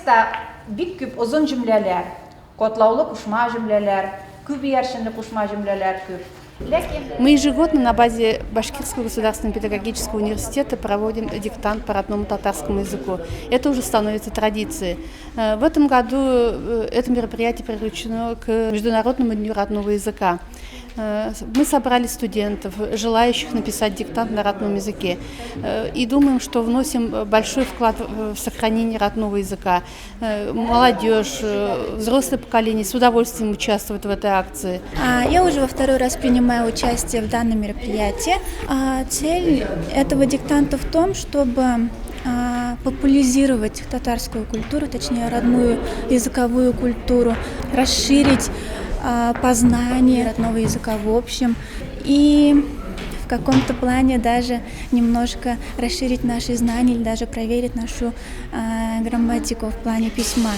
текстта бик күп озон җөмләләр, катлаулы кушма җөмләләр, күп иярченле кушма җөмләләр күп. Мы ежегодно на базе Башкирского государственного педагогического университета проводим диктант по родному татарскому языку. Это уже становится традицией. В этом году это мероприятие приурочено к Международному дню родного языка. Мы собрали студентов, желающих написать диктант на родном языке, и думаем, что вносим большой вклад в сохранение родного языка. Молодежь, взрослое поколение с удовольствием участвуют в этой акции. Я уже во второй раз принимаю участие в данном мероприятии. Цель этого диктанта в том, чтобы популяризировать татарскую культуру, точнее родную языковую культуру, расширить познание родного языка в общем и в каком-то плане даже немножко расширить наши знания или даже проверить нашу грамматику в плане письма.